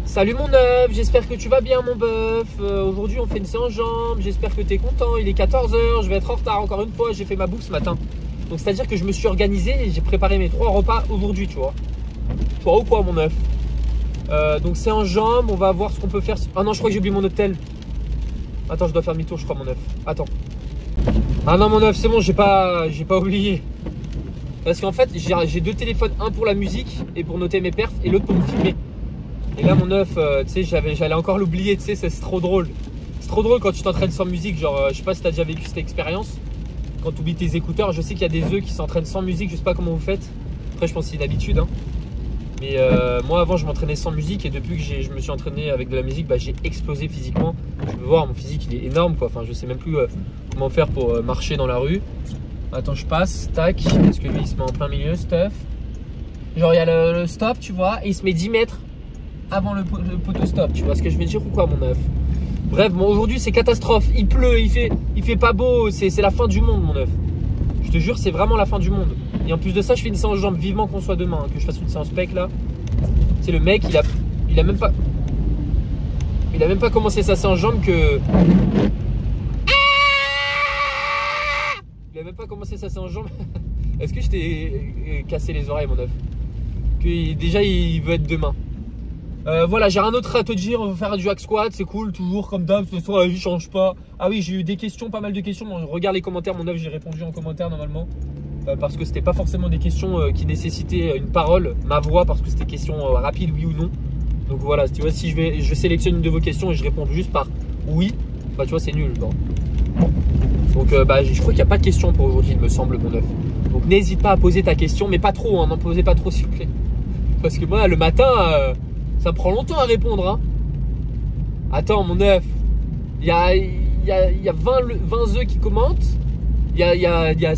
Salut mon œuf, j'espère que tu vas bien mon bœuf. Aujourd'hui on fait une séance jambes, j'espère que tu es content. Il est 14 h, je vais être en retard encore une fois, j'ai fait ma bouffe ce matin. Donc c'est à dire que je me suis organisé et j'ai préparé mes 3 repas aujourd'hui, tu vois. Toi ou quoi mon œuf? Donc séance jambes, on va voir ce qu'on peut faire. Ah non, je crois que j'ai oublié mon hôtel. Attends, je dois faire demi-tour je crois mon œuf. Attends. Ah non mon œuf, c'est bon, j'ai pas oublié. Parce qu'en fait j'ai 2 téléphones, un pour la musique et pour noter mes perfs et l'autre pour me filmer. Et là mon œuf, tu sais, j'allais encore l'oublier, tu sais, c'est trop drôle. C'est trop drôle quand tu t'entraînes sans musique, genre je sais pas si t'as déjà vécu cette expérience. Quand tu oublies tes écouteurs, je sais qu'il y a des œufs qui s'entraînent sans musique, je sais pas comment vous faites. Après je pense que c'est une habitude hein. Mais moi avant je m'entraînais sans musique et depuis que je me suis entraîné avec de la musique, bah, j'ai explosé physiquement. Je peux voir, mon physique il est énorme quoi, enfin je sais même plus comment faire pour marcher dans la rue. Attends, je passe, tac, parce que lui il se met en plein milieu, stuff. Genre il y a le stop tu vois, et il se met 10 mètres avant le poteau stop, tu vois ce que je veux dire ou quoi mon œuf? Bref, bon aujourd'hui c'est catastrophe, il pleut, il fait pas beau, c'est la fin du monde mon œuf. Je te jure c'est vraiment la fin du monde. Et en plus de ça je fais une séance jambes, vivement qu'on soit demain, hein, que je fasse une séance pec là. C'est le mec, il a même pas commencé sa séance jambes que... Il a même pas commencé sa séance jambes. Est-ce que je t'ai cassé les oreilles mon œuf? Que déjà il veut être demain. Voilà, j'ai rien d'autre à te dire. On va faire du hack squat, c'est cool, toujours comme d'hab. De toute façon, la vie change pas. Ah oui, j'ai eu des questions, pas mal de questions. Bon, regarde les commentaires, mon œuf, j'ai répondu en commentaire normalement. Parce que c'était pas forcément des questions qui nécessitaient une parole, ma voix, parce que c'était questions rapides, oui ou non. Donc voilà, tu vois, si je sélectionne une de vos questions et je réponds juste par oui, bah tu vois, c'est nul. Bon. Donc bah, je crois qu'il n'y a pas de questions pour aujourd'hui, il me semble, mon œuf. Donc n'hésite pas à poser ta question, mais pas trop, hein, n'en posez pas trop s'il vous plaît. Parce que moi, le matin, ça me prend longtemps à répondre. Hein. Attends, mon œuf, il y a 20 œufs qui commentent, il y a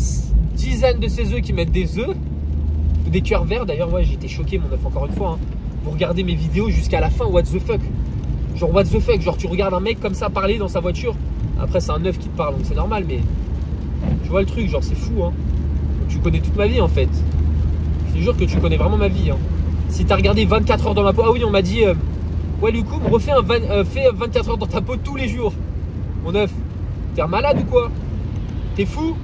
dizaines de ces œufs qui mettent des œufs, des cœurs verts. D'ailleurs, ouais, j'ai été choqué, mon œuf, encore une fois. Hein. Vous regardez mes vidéos jusqu'à la fin, what the fuck. Genre, what the fuck, genre tu regardes un mec comme ça parler dans sa voiture. Après, c'est un œuf qui te parle, donc c'est normal, mais tu vois le truc, genre c'est fou. Hein. Tu connais toute ma vie en fait. Je te jure que tu connais vraiment ma vie. Hein. Si t'as regardé 24 heures dans ma peau, ah oui, on m'a dit, ouais, du coup, fais 24 heures dans ta peau tous les jours. Mon œuf, t'es un malade ou quoi? T'es fou?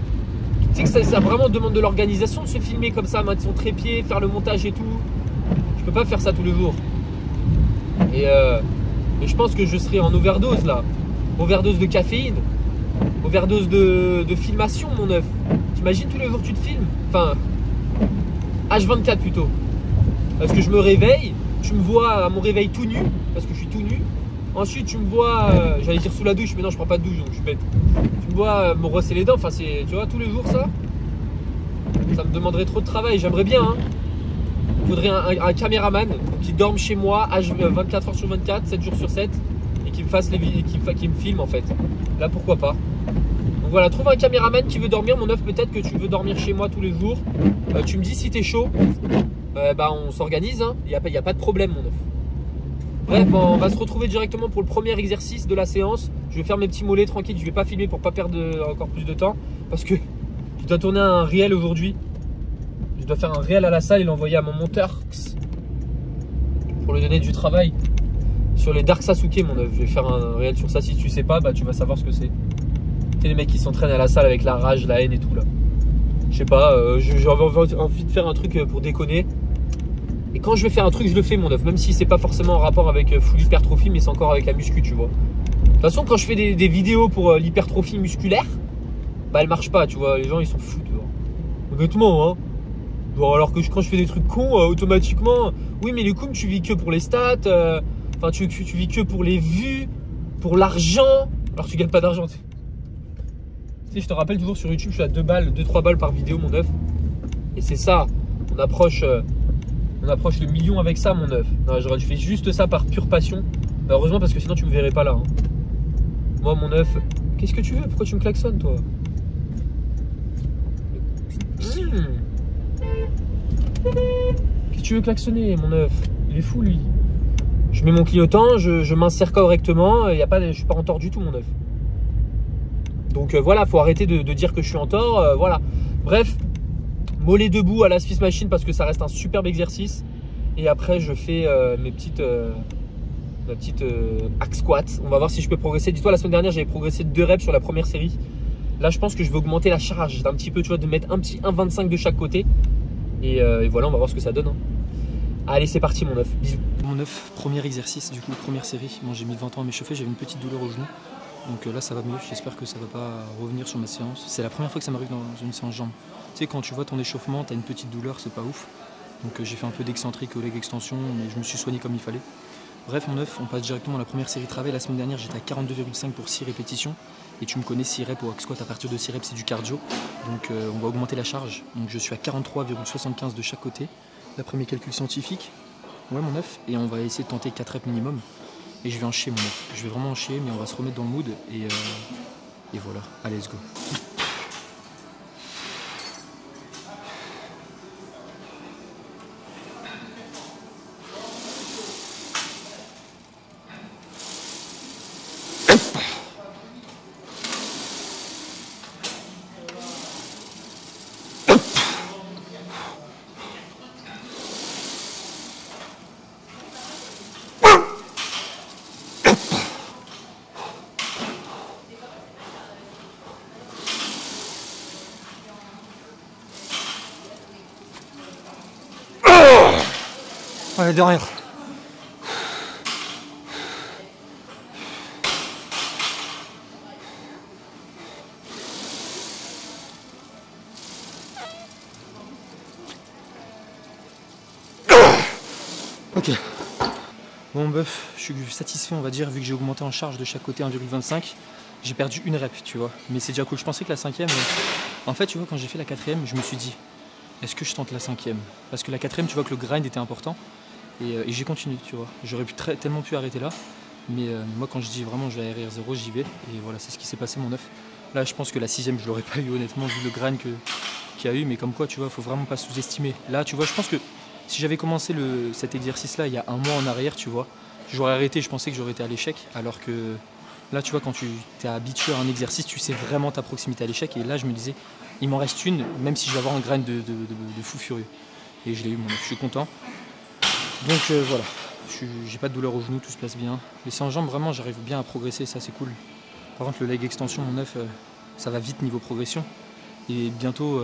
Tu sais que ça vraiment demande de l'organisation de se filmer comme ça, mettre son trépied, faire le montage et tout. Je peux pas faire ça tous les jours. Et je pense que je serai en overdose là. Overdose de caféine. Overdose de filmation, mon œuf. T'imagines tous les jours tu te filmes? Enfin, H24 plutôt. Parce que je me réveille, tu me vois à mon réveil tout nu, parce que je suis tout nu. Ensuite, tu me vois, j'allais dire sous la douche, mais non, je prends pas de douche, donc je suis bête. Tu me vois me brosser les dents, enfin, c'est, tu vois, tous les jours ça. Ça me demanderait trop de travail, j'aimerais bien. Hein. Il faudrait un caméraman qui dorme chez moi, 24 heures sur 24, 7 jours sur 7, et qui me fasse qui me filme en fait. Là, pourquoi pas. Donc voilà, trouve un caméraman qui veut dormir, mon œuf, peut-être que tu veux dormir chez moi tous les jours. Tu me dis si t'es chaud. Bah on s'organise, hein. Il n'y a pas de problème mon œuf. Bref, bon, on va se retrouver directement pour le premier exercice de la séance. Je vais faire mes petits mollets tranquille, je vais pas filmer pour pas perdre encore plus de temps. Parce que je dois tourner un réel aujourd'hui. Je dois faire un réel à la salle et l'envoyer à mon monteur pour lui donner du travail. Sur les Dark Sasuke mon œuf, je vais faire un réel sur ça. Si tu sais pas, bah tu vas savoir ce que c'est. Tu sais les mecs qui s'entraînent à la salle avec la rage, la haine et tout là. Je sais pas, j'ai envie de faire un truc pour déconner. Et quand je vais faire un truc, je le fais mon œuf. Même si c'est pas forcément en rapport avec full hypertrophie, mais c'est encore avec la muscu, tu vois. De toute façon, quand je fais des vidéos pour l'hypertrophie musculaire, bah elle marche pas, tu vois. Les gens ils s'en foutent. Honnêtement, hein. Bon, alors que quand je fais des trucs cons, automatiquement, oui, mais les coups, tu vis que pour les stats. Enfin, tu vis que pour les vues, pour l'argent. Alors tu gagnes pas d'argent. Tu sais, je te rappelle toujours sur YouTube, je suis à 2-3 balles par vidéo, mon œuf. Et c'est ça, on approche le million avec ça, mon œuf. Je fais juste ça par pure passion. Heureusement, parce que sinon tu me verrais pas là. Hein. Moi, mon œuf, qu'est-ce que tu veux? Pourquoi tu me klaxonnes, toi? Qu'est-ce que tu veux klaxonner, mon œuf? Il est fou, lui. Je mets mon clignotant, je m'insère correctement. Je suis pas en tort du tout, mon œuf. Donc voilà, faut arrêter de dire que je suis en tort. Voilà. Bref, mollet debout à la Swiss Machine parce que ça reste un superbe exercice. Et après, je fais mes petites ma petite hack squat. On va voir si je peux progresser. Dis-toi, la semaine dernière, j'avais progressé 2 reps sur la première série. Là, je pense que je vais augmenter la charge un petit peu, tu vois, de mettre un petit 1,25 de chaque côté. Et voilà, on va voir ce que ça donne. Hein. Allez, c'est parti, mon œuf. Bisous. Mon œuf, premier exercice, du coup, première série. Moi, j'ai mis 20 ans à m'échauffer, j'avais une petite douleur au genou. Donc là, ça va mieux. J'espère que ça ne va pas revenir sur ma séance. C'est la première fois que ça m'arrive dans une séance jambes. Tu sais, quand tu vois ton échauffement, tu as une petite douleur, c'est pas ouf. Donc j'ai fait un peu d'excentrique au leg extension, mais je me suis soigné comme il fallait. Bref, mon œuf, on passe directement à la première série de travail. La semaine dernière, j'étais à 42,5 pour 6 répétitions. Et tu me connais, 6 reps au hack squat, à partir de 6 reps, c'est du cardio. Donc on va augmenter la charge. Donc je suis à 43,75 de chaque côté. D'après mes calculs scientifiques. Ouais, mon œuf. Et on va essayer de tenter 4 reps minimum. Et je vais en chier, mon œuf. Je vais vraiment en chier, mais on va se remettre dans le mood. Et voilà. Allez, let's go. Ouais, derrière. Ok. Bon bœuf, je suis satisfait on va dire vu que j'ai augmenté en charge de chaque côté 1,25. J'ai perdu une rep, tu vois. Mais c'est déjà cool. Je pensais que la cinquième... En fait, tu vois, quand j'ai fait la quatrième, je me suis dit, est-ce que je tente la cinquième? Parce que la quatrième, tu vois que le grind était important. Et j'ai continué, tu vois. J'aurais tellement pu arrêter là. Mais moi, quand je dis vraiment je vais à RR0, j'y vais. Et voilà, c'est ce qui s'est passé, mon œuf. Là, je pense que la sixième, je l'aurais pas eu, honnêtement, vu le grind qu'il y a eu. Mais comme quoi, tu vois, faut vraiment pas sous-estimer. Là, tu vois, je pense que si j'avais commencé cet exercice-là il y a un mois en arrière, tu vois, j'aurais arrêté, je pensais que j'aurais été à l'échec. Alors que là, tu vois, quand tu t'es habitué à un exercice, tu sais vraiment ta proximité à l'échec. Et là, je me disais, il m'en reste une, même si je vais avoir un grind de fou furieux. Et je l'ai eu, mon œuf. Je suis content. Donc voilà, j'ai pas de douleur au genou, tout se passe bien. Les séances jambes, vraiment, j'arrive bien à progresser, ça c'est cool. Par contre, le leg extension, mon œuf, ça va vite niveau progression. Et bientôt,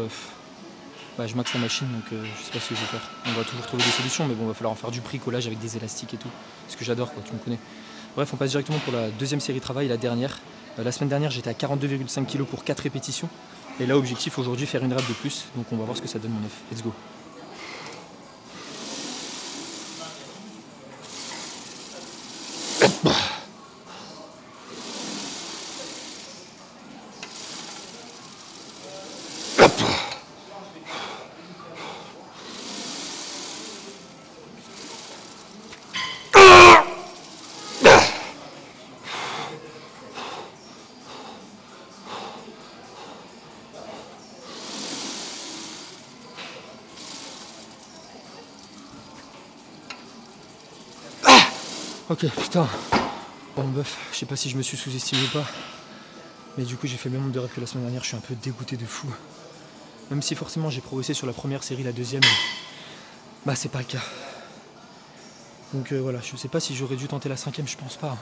je maxe la machine, donc je sais pas ce que je vais faire. On va toujours trouver des solutions, mais bon, il va falloir en faire du bricolage avec des élastiques et tout. Ce que j'adore, quoi, tu me connais. Bref, on passe directement pour la deuxième série de travail, la dernière. La semaine dernière, j'étais à 42,5 kg pour 4 répétitions. Et là, objectif aujourd'hui, faire une rep de plus. Donc on va voir ce que ça donne, mon œuf. Let's go. Ok, putain. Bon bœuf, je sais pas si je me suis sous-estimé ou pas. Mais du coup j'ai fait le même nombre de reps que la semaine dernière, je suis un peu dégoûté de fou. Même si forcément j'ai progressé sur la première série, la deuxième, bah c'est pas le cas. Donc voilà, je sais pas si j'aurais dû tenter la cinquième, je pense pas.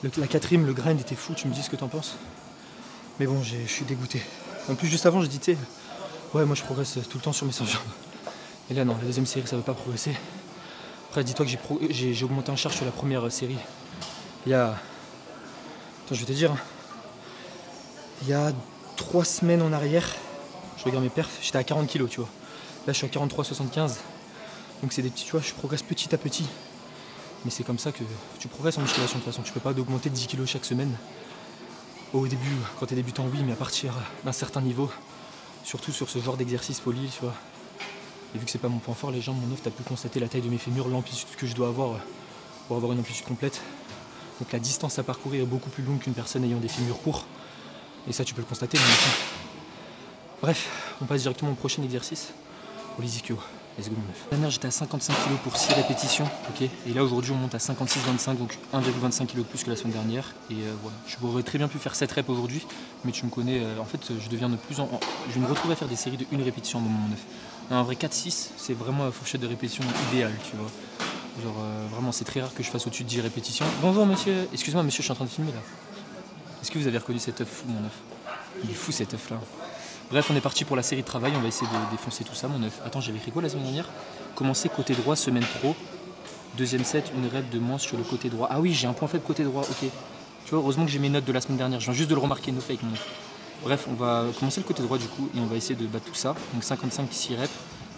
La quatrième, le grind était fou, tu me dis ce que t'en penses. Mais bon, je suis dégoûté. En plus juste avant je dis, tu sais, ouais moi je progresse tout le temps sur mes 100 jambes. Et là non, la deuxième série ça veut pas progresser. Après, dis-toi que j'ai augmenté en charge sur la première série. Il y a... Attends, je vais te dire. Il y a 3 semaines en arrière, je regarde mes perfs, j'étais à 40 kg, tu vois. Là, je suis à 43,75. Donc c'est des petits, tu vois, je progresse petit à petit. Mais c'est comme ça que tu progresses en musculation de toute façon. Tu peux pas augmenter de 10 kg chaque semaine. Au début, quand tu es débutant, oui, mais à partir d'un certain niveau, surtout sur ce genre d'exercice poly, tu vois. Et vu que c'est pas mon point fort, les jambes, mon œuf, tu as pu constater la taille de mes fémurs, l'amplitude que je dois avoir pour avoir une amplitude complète. Donc la distance à parcourir est beaucoup plus longue qu'une personne ayant des fémurs courts. Et ça, tu peux le constater. Bref, on passe directement au prochain exercice pour les ischios. Let's go, mon œuf. La dernière, j'étais à 55 kg pour 6 répétitions. Ok. Et là, aujourd'hui, on monte à 56,25, donc 1,25 kg plus que la semaine dernière. Et voilà, je pourrais très bien pu faire 7 reps aujourd'hui, mais tu me connais, en fait, je deviens de plus en... Je vais me retrouver à faire des séries de 1 répétition à mon œuf. En vrai, 4-6, c'est vraiment la fourchette de répétition idéale, tu vois. Genre vraiment c'est très rare que je fasse au-dessus de 10 répétitions. Bonjour monsieur, excuse-moi monsieur, je suis en train de filmer là. Est-ce que vous avez reconnu cet œuf fou mon œuf? Il est fou cet œuf là. Bref, on est parti pour la série de travail, on va essayer de défoncer tout ça mon œuf. Attends, j'avais écrit quoi la semaine dernière? Commencer côté droit, semaine pro. Deuxième set, une rep de moins sur le côté droit. Ah oui, j'ai un point faible côté droit, ok. Tu vois, heureusement que j'ai mes notes de la semaine dernière, je viens juste de le remarquer, no fake mon œuf. Bref, on va commencer le côté droit du coup et on va essayer de battre tout ça. Donc 55 6 reps.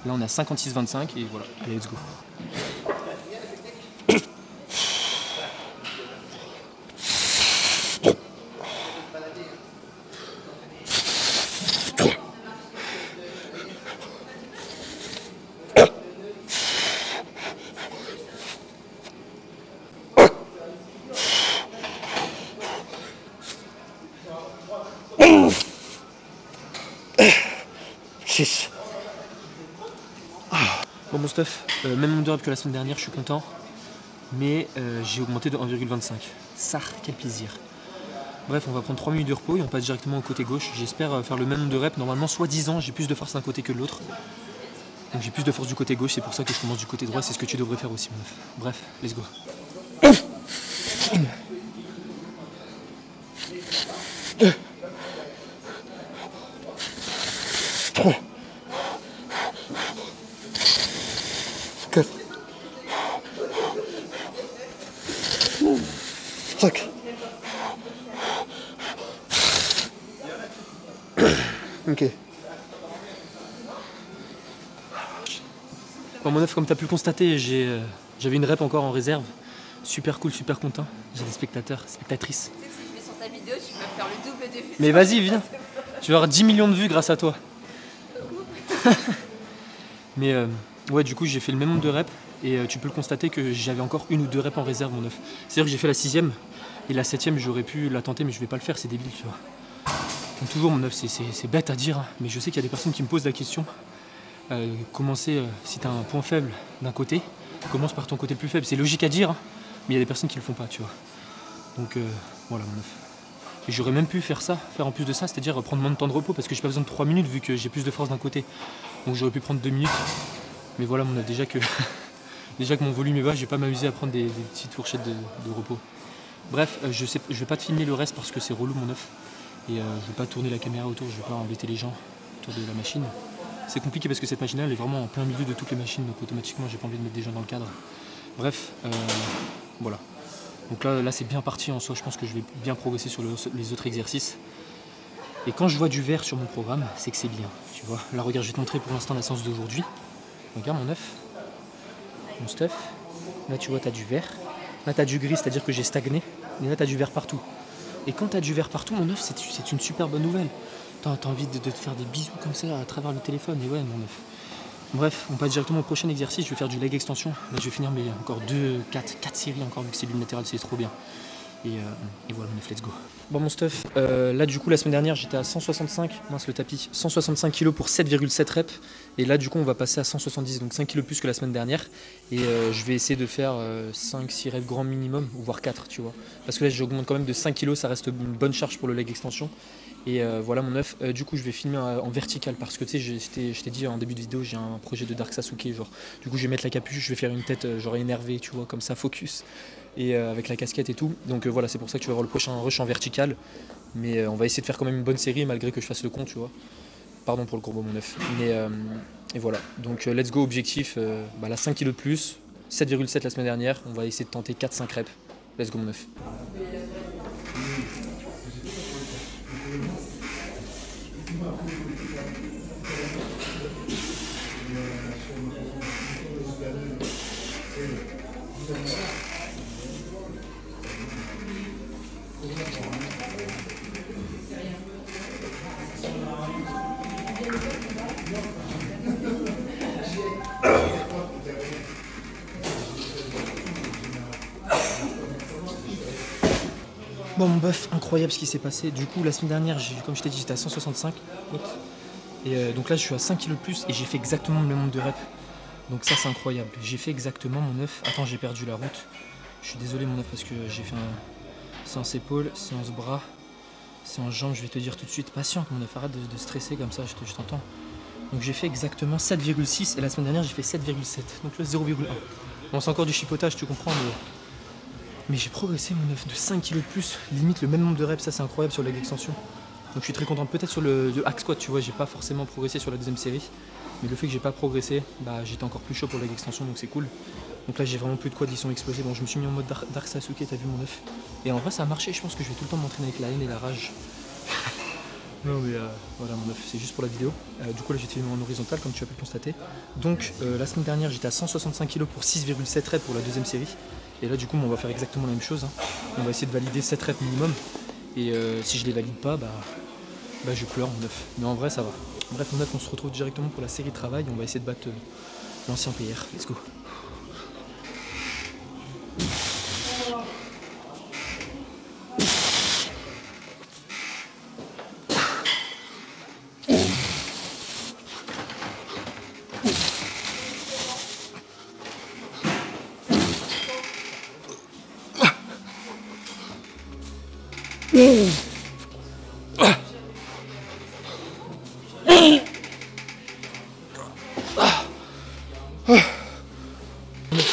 Là on est à 56-25 et voilà, allez let's go. Bon mon stuff, même nombre de reps que la semaine dernière, je suis content. Mais j'ai augmenté de 1,25. Ça, quel plaisir. Bref, on va prendre 3 minutes de repos et on passe directement au côté gauche. J'espère faire le même nombre de reps. Normalement, soi-disant, j'ai plus de force d'un côté que de l'autre. Donc j'ai plus de force du côté gauche, c'est pour ça que je commence du côté droit. C'est ce que tu devrais faire aussi, mon œuf. Bref, let's go. Ok. Bon mon œuf, comme tu as pu le constater, j'avais une rep encore en réserve. Super cool, super content. J'ai des spectateurs, spectatrices. Tu sais que si je mets sur ta vidéo, tu peux faire le double de vues. Mais vas-y, viens. Tu vas avoir 10 millions de vues grâce à toi. Mais ouais, du coup, j'ai fait le même nombre de reps. Et tu peux le constater que j'avais encore une ou deux reps en réserve, mon œuf. C'est-à-dire que j'ai fait la 6ème. Et la 7ème, j'aurais pu la tenter, mais je vais pas le faire, c'est débile, tu vois. Donc toujours, mon œuf, c'est bête à dire. Hein, mais je sais qu'il y a des personnes qui me posent la question. Commencer, si tu as un point faible d'un côté, commence par ton côté le plus faible. C'est logique à dire, hein, mais il y a des personnes qui le font pas, tu vois. Donc voilà, mon œuf. Et j'aurais même pu faire ça, faire en plus de ça, c'est-à-dire prendre moins de temps de repos parce que j'ai pas besoin de 3 minutes vu que j'ai plus de force d'un côté. Donc j'aurais pu prendre 2 minutes. Mais voilà, mon œuf, déjà que mon volume est bas, je vais pas m'amuser à prendre des petites fourchettes de repos. Bref, je vais pas te filmer le reste parce que c'est relou, mon œuf. Et je vais pas tourner la caméra autour, je vais pas embêter les gens autour de la machine. C'est compliqué parce que cette machine-là, elle est vraiment en plein milieu de toutes les machines, donc automatiquement, j'ai pas envie de mettre des gens dans le cadre. Bref, voilà. Donc là c'est bien parti en soi, je pense que je vais bien progresser sur les autres exercices. Et quand je vois du vert sur mon programme, c'est que c'est bien, tu vois. Là regarde, je vais te montrer pour l'instant la séance d'aujourd'hui. Regarde mon œuf, mon stuff. Là tu vois, tu as du vert. Là tu as du gris, c'est-à-dire que j'ai stagné. Et là tu as du vert partout. Et quand tu as du vert partout, mon œuf, c'est une super bonne nouvelle. T'as envie de te faire des bisous comme ça à travers le téléphone. Et ouais, mon œuf. Bref, on passe directement au prochain exercice. Je vais faire du leg extension. Là, je vais finir mes encore 4 séries encore, vu que c'est l'unilatéral, c'est trop bien. Et voilà, mon œuf, let's go. Bon, mon stuff, là, du coup, la semaine dernière, j'étais à 165, mince le tapis, 165 kg pour 7,7 reps. Et là, du coup, on va passer à 170, donc 5 kg plus que la semaine dernière. Et je vais essayer de faire 5-6 reps grand minimum, voire 4, tu vois. Parce que là, j'augmente quand même de 5 kg, ça reste une bonne charge pour le leg extension. Et voilà mon œuf, du coup je vais filmer en vertical parce que tu sais, je t'ai dit en début de vidéo, j'ai un projet de Dark Sasuke, genre du coup je vais mettre la capuche, je vais faire une tête genre énervée, tu vois, comme ça, focus, et avec la casquette et tout. Donc voilà, c'est pour ça que tu vas voir le prochain rush en vertical, mais on va essayer de faire quand même une bonne série malgré que je fasse le con, tu vois. Pardon pour le gros mot mon œuf, mais et voilà, donc let's go, objectif, la 5 kg de plus, 7,7 la semaine dernière, on va essayer de tenter 4-5 reps, let's go mon œuf. Bon mon bœuf, incroyable ce qui s'est passé. Du coup la semaine dernière, comme je t'ai dit, j'étais à 165. Et donc là je suis à 5 kg de plus et j'ai fait exactement le même nombre de reps. Donc ça c'est incroyable. J'ai fait exactement mon œuf. Attends, j'ai perdu la route. Je suis désolé mon œuf parce que j'ai fait un séance épaule, séance bras, séance jambes. Je vais te dire tout de suite, patient mon œuf, arrête de stresser comme ça, je t'entends. Donc j'ai fait exactement 7,6 et la semaine dernière j'ai fait 7,7. Donc là 0,1. Bon, c'est encore du chipotage, tu comprends, mais j'ai progressé mon œuf de 5 kg de plus, limite le même nombre de reps, ça c'est incroyable sur leg extension. Donc je suis très content. Peut-être sur le hack squat, tu vois, j'ai pas forcément progressé sur la deuxième série, mais le fait que j'ai pas progressé, bah j'étais encore plus chaud pour leg extension, donc c'est cool. Donc là j'ai vraiment plus de quads, ils sont explosés. Bon, je me suis mis en mode Dark Sasuke, t'as vu mon œuf. Et en vrai ça a marché, je pense que je vais tout le temps m'entraîner avec la haine et la rage. Non mais voilà mon œuf, c'est juste pour la vidéo. Du coup là j'ai filmé en horizontal comme tu as pu le constater. Donc la semaine dernière j'étais à 165 kg pour 6,7 reps pour la deuxième série. Et là du coup on va faire exactement la même chose, hein. On va essayer de valider 7 reps minimum. Et si je les valide pas, bah je pleure mon œuf. Mais en vrai ça va. Bref mon œuf, on se retrouve directement pour la série de travail. On va essayer de battre l'ancien PR. Let's go.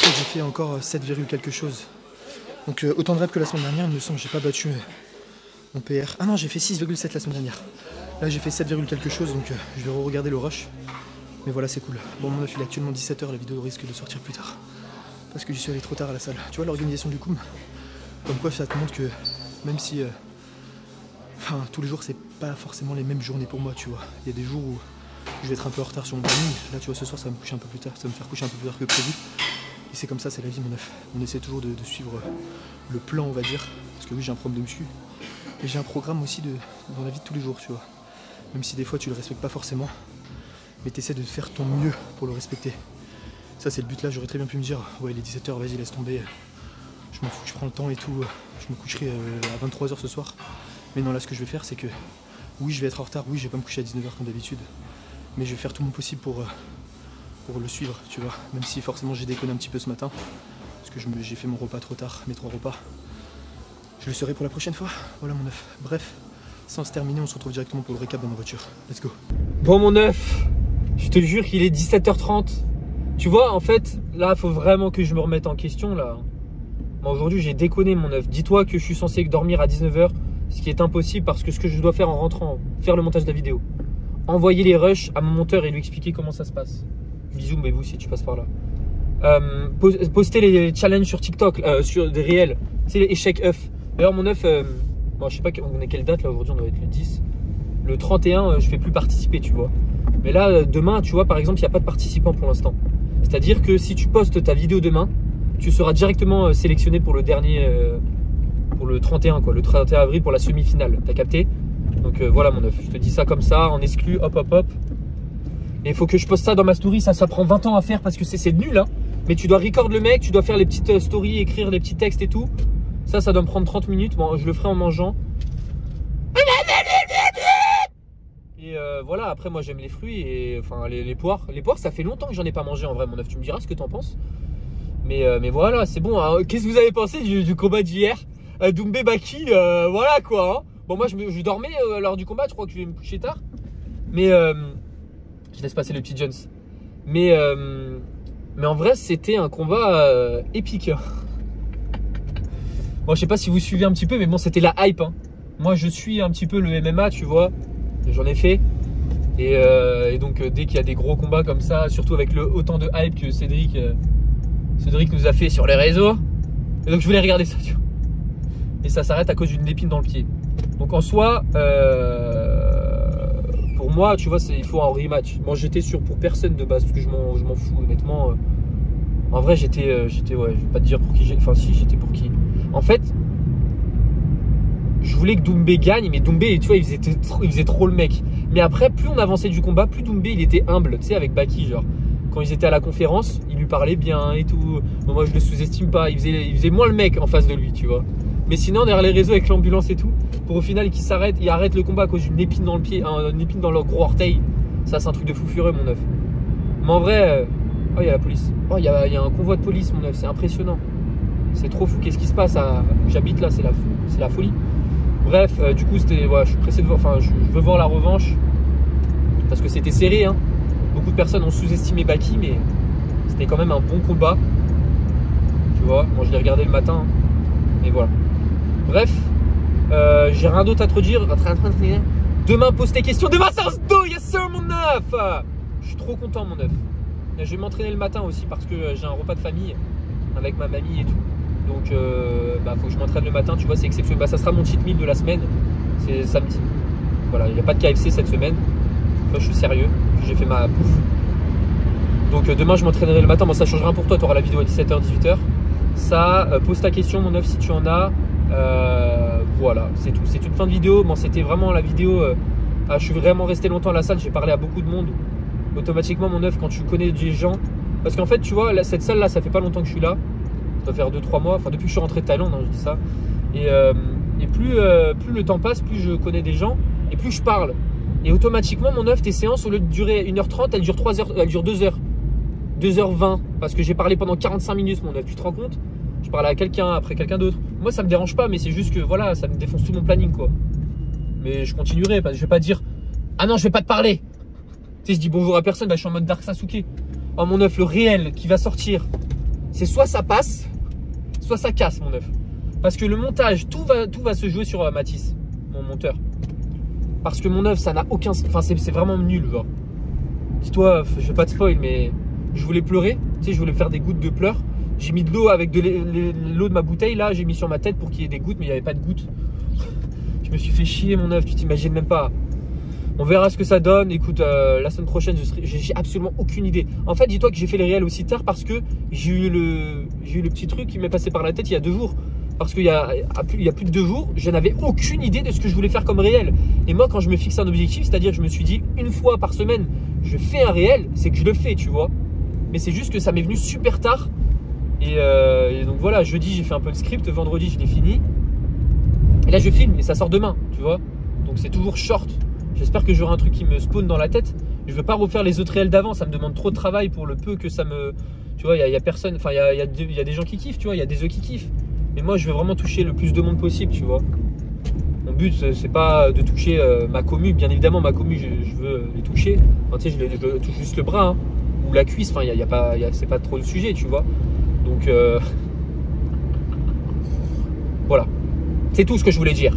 J'ai fait encore 7, quelque chose. Donc autant de reps que la semaine dernière, il me semble que j'ai pas battu mon PR. Ah non, j'ai fait 6,7 la semaine dernière. Là j'ai fait 7, quelque chose, donc je vais re-regarder le rush. Mais voilà, c'est cool. Bon, mon œuf il est actuellement 17 h, la vidéo risque de sortir plus tard. Parce que j'y suis allé trop tard à la salle. Tu vois l'organisation du COUM, comme quoi ça te montre que même si enfin tous les jours c'est pas forcément les mêmes journées pour moi, tu vois. Il y a des jours où je vais être un peu en retard sur mon planning. Là tu vois, ce soir ça va me coucher un peu plus tard, ça va me faire coucher un peu plus tard que prévu. Et c'est comme ça, c'est la vie mon œuf. On essaie toujours de suivre le plan, on va dire. Parce que oui, j'ai un programme de muscu. Et j'ai un programme aussi dans la vie de tous les jours, tu vois. Même si des fois tu le respectes pas forcément. Mais tu essaies de faire ton mieux pour le respecter. Ça c'est le but là, j'aurais très bien pu me dire ouais il est 17 h, vas-y laisse tomber. Je m'en fous, je prends le temps et tout. Je me coucherai à 23 h ce soir. Mais non, là ce que je vais faire c'est que oui je vais être en retard, oui je vais pas me coucher à 19 h comme d'habitude. Mais je vais faire tout mon possible pour le suivre, tu vois. Même si forcément j'ai déconné un petit peu ce matin. Parce que j'ai fait mon repas trop tard, mes 3 repas. Je le serai pour la prochaine fois. Voilà mon œuf. Bref, sans se terminer, on se retrouve directement pour le récap dans ma voiture. Let's go. Bon mon œuf, je te jure qu'il est 17 h 30. Tu vois, en fait, là, faut vraiment que je me remette en question, là. Bon, aujourd'hui, j'ai déconné, mon œuf. Dis-toi que je suis censé dormir à 19 h, ce qui est impossible parce que ce que je dois faire en rentrant, faire le montage de la vidéo, envoyer les rushs à mon monteur et lui expliquer comment ça se passe. Bisous, mais vous, si tu passes par là. Poster les challenges sur TikTok, sur des réels. Tu sais, les échecs œufs. D'ailleurs, mon œuf, bon, je sais pas, on est quelle date, là, aujourd'hui, on doit être le 10. Le 31, je fais plus participer, tu vois. Mais là, demain, tu vois, par exemple, il n'y a pas de participants pour l'instant. C'est-à-dire que si tu postes ta vidéo demain, tu seras directement sélectionné pour le dernier, pour le 31, quoi, le 31 avril pour la semi-finale. T'as capté? Donc voilà mon œuf, je te dis ça comme ça, en exclu, hop hop hop. Et il faut que je poste ça dans ma story, ça prend 20 ans à faire parce que c'est nul, hein. Mais tu dois record le mec, tu dois faire les petites stories, écrire les petits textes et tout. Ça doit me prendre 30 minutes. Bon, je le ferai en mangeant. Et voilà, après moi j'aime les fruits et enfin les poires. Les poires, ça fait longtemps que j'en ai pas mangé en vrai, mon œuf. Tu me diras ce que t'en penses. Mais voilà, c'est bon. Hein. Qu'est-ce que vous avez pensé du combat d'hier? Doumbé Baki, voilà quoi. Hein. Bon, moi je dormais lors du combat, je crois que je vais me coucher tard. Mais je laisse passer le petit Jones. Mais en vrai, c'était un combat épique. Bon, je sais pas si vous suivez un petit peu, mais bon, c'était la hype. Hein. Moi, je suis un petit peu le MMA, tu vois. J'en ai fait. Et donc, dès qu'il y a des gros combats comme ça, surtout avec autant de hype que Cédric nous a fait sur les réseaux. Et donc, je voulais regarder ça, tu vois. Et ça s'arrête à cause d'une épine dans le pied. Donc, en soi, pour moi, tu vois, il faut un rematch. Bon, j'étais sûr pour personne de base, parce que je m'en fous, honnêtement. En vrai, j'étais, ouais, je vais pas te dire pour qui j'ai. Enfin, si, j'étais pour qui. En fait, je voulais que Doumbé gagne, mais Doumbé, tu vois, il faisait trop le mec. Mais après, plus on avançait du combat, plus Doumbé, il était humble, tu sais, avec Baki, genre. Quand ils étaient à la conférence, il lui parlait bien et tout. Bon, moi, je le sous-estime pas. Il faisait moins le mec en face de lui, tu vois. Mais sinon, derrière les réseaux avec l'ambulance et tout, pour au final qu'il s'arrête, il arrête le combat à cause d'une épine dans le pied, une épine dans le gros orteil. Ça, c'est un truc de fou furieux, mon œuf. Mais en vrai, oh, il y a la police. Oh, il y a un convoi de police, mon œuf. C'est impressionnant. C'est trop fou. Qu'est-ce qui se passe J'habite là, c'est la folie. Bref, du coup, c'était, ouais, je suis pressé de voir. Enfin, je veux voir la revanche parce que c'était serré. Hein. Beaucoup de personnes ont sous-estimé Baki, mais c'était quand même un bon combat. Tu vois, moi je l'ai regardé le matin. Et voilà. Bref, j'ai rien d'autre à te dire. Demain, pose tes questions. Demain, c'est un SDO, yes sir, mon neuf. Je suis trop content, mon neuf. Je vais m'entraîner le matin aussi parce que j'ai un repas de famille avec ma mamie et tout. Donc, faut que je m'entraîne le matin. Tu vois, c'est exceptionnel. Bah, ça sera mon cheat meal de la semaine. C'est samedi. Voilà, il n'y a pas de KFC cette semaine. Moi, je suis sérieux. J'ai fait ma bouffe. Donc, demain, je m'entraînerai le matin. Bon, ça change rien pour toi. Tu auras la vidéo à 17h, 18h. Ça, pose ta question, mon neuf, si tu en as. Voilà, c'est tout. C'est une fin de vidéo. Bon, c'était vraiment la vidéo. Je suis vraiment resté longtemps à la salle. J'ai parlé à beaucoup de monde. Automatiquement, mon neuf, quand tu connais des gens. Parce qu'en fait, tu vois, là, cette salle-là, ça fait pas longtemps que je suis là. Ça doit faire 2-3 mois. Enfin, depuis que je suis rentré de Thaïlande, hein, je dis ça. Et plus le temps passe, plus je connais des gens et plus je parle. Et automatiquement, mon neuf, tes séances, au lieu de durer 1h30, elles durent 3 heures, elles durent 2 heures. 2h20. Parce que j'ai parlé pendant 45 minutes, mon neuf. Tu te rends compte? Je parlais à quelqu'un, après quelqu'un d'autre. Moi, ça me dérange pas, mais c'est juste que voilà, ça me défonce tout mon planning, quoi. Mais je continuerai, parce que je vais pas dire ah non, je vais pas te parler. Tu sais, je dis bonjour à personne, bah, je suis en mode Dark Sasuke. Oh, mon neuf, le réel qui va sortir, c'est soit ça passe, soit ça casse, mon neuf. Parce que le montage, tout va se jouer sur Mathis, mon monteur. Parce que mon neuf, ça n'a aucun. Enfin, c'est vraiment nul, genre. Dis-toi, je vais pas te spoil, mais je voulais pleurer. Tu sais, je voulais faire des gouttes de pleurs. J'ai mis de l'eau avec de l'eau de ma bouteille, là, j'ai mis sur ma tête pour qu'il y ait des gouttes, mais il n'y avait pas de gouttes. Je me suis fait chier, mon neuf, tu t'imagines même pas. On verra ce que ça donne. Écoute, la semaine prochaine, j'ai absolument aucune idée. En fait, dis-toi que j'ai fait les réels aussi tard parce que j'ai eu le petit truc qui m'est passé par la tête il y a 2 jours. Parce qu'il y a plus de 2 jours, je n'avais aucune idée de ce que je voulais faire comme réel. Et moi, quand je me fixe un objectif, c'est-à-dire que je me suis dit, une fois par semaine, je fais un réel, c'est que je le fais, tu vois. Mais c'est juste que ça m'est venu super tard. Et donc voilà, jeudi, j'ai fait un peu de script. Vendredi, je l'ai fini. Et là, je filme et ça sort demain, tu vois. Donc c'est toujours short. J'espère que j'aurai un truc qui me spawn dans la tête. Je veux pas refaire les autres réels d'avant. Ça me demande trop de travail pour le peu que ça me... Tu vois, il y a personne... Enfin, il y a des gens qui kiffent, tu vois. Il y a des œufs qui kiffent. Mais moi, je veux vraiment toucher le plus de monde possible, tu vois. Mon but, c'est pas de toucher ma commu. Bien évidemment, ma commu, je veux les toucher. Enfin, tu sais, je touche juste le bras, hein, ou la cuisse. Enfin, c'est pas trop le sujet, tu vois. Donc, voilà. C'est tout ce que je voulais dire.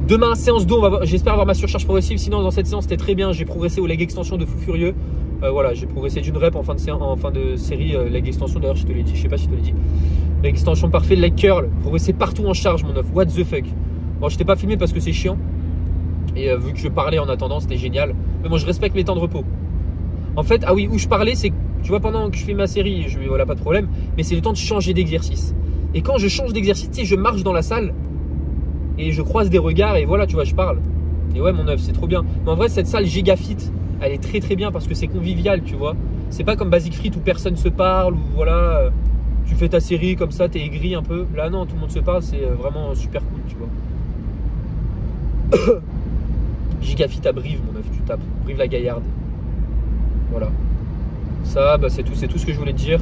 Demain, séance d'eau, j'espère avoir ma surcharge progressive. Sinon, dans cette séance, c'était très bien. J'ai progressé au leg extension de fou furieux. Voilà, j'ai progressé d'une rep en fin de série. Leg extension, d'ailleurs, je te l'ai dit. Je sais pas si je te l'ai dit. Leg extension parfait, leg curl. Progressé partout en charge, mon neuf. What the fuck. Bon, je t'ai pas filmé parce que c'est chiant. Et vu que je parlais en attendant, c'était génial. Mais bon, je respecte mes temps de repos. En fait, ah oui, où je parlais, c'est, tu vois, pendant que je fais ma série, voilà, pas de problème. Mais c'est le temps de changer d'exercice. Et quand je change d'exercice, tu sais, je marche dans la salle. Et je croise des regards et voilà, tu vois, je parle. Et ouais, mon neuf, c'est trop bien. Mais en vrai, cette salle giga fit, elle est très très bien parce que c'est convivial, tu vois. C'est pas comme Basic Fit où personne se parle, où voilà, tu fais ta série comme ça, t'es aigri un peu. Là, non, tout le monde se parle, c'est vraiment super cool, tu vois. Giga fit à Brive, mon neuf, tu tapes. Brive-la-Gaillarde. Voilà. Ça, bah, c'est tout ce que je voulais te dire.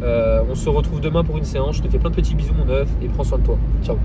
On se retrouve demain pour une séance. Je te fais plein de petits bisous, mon neuf, et prends soin de toi. Ciao.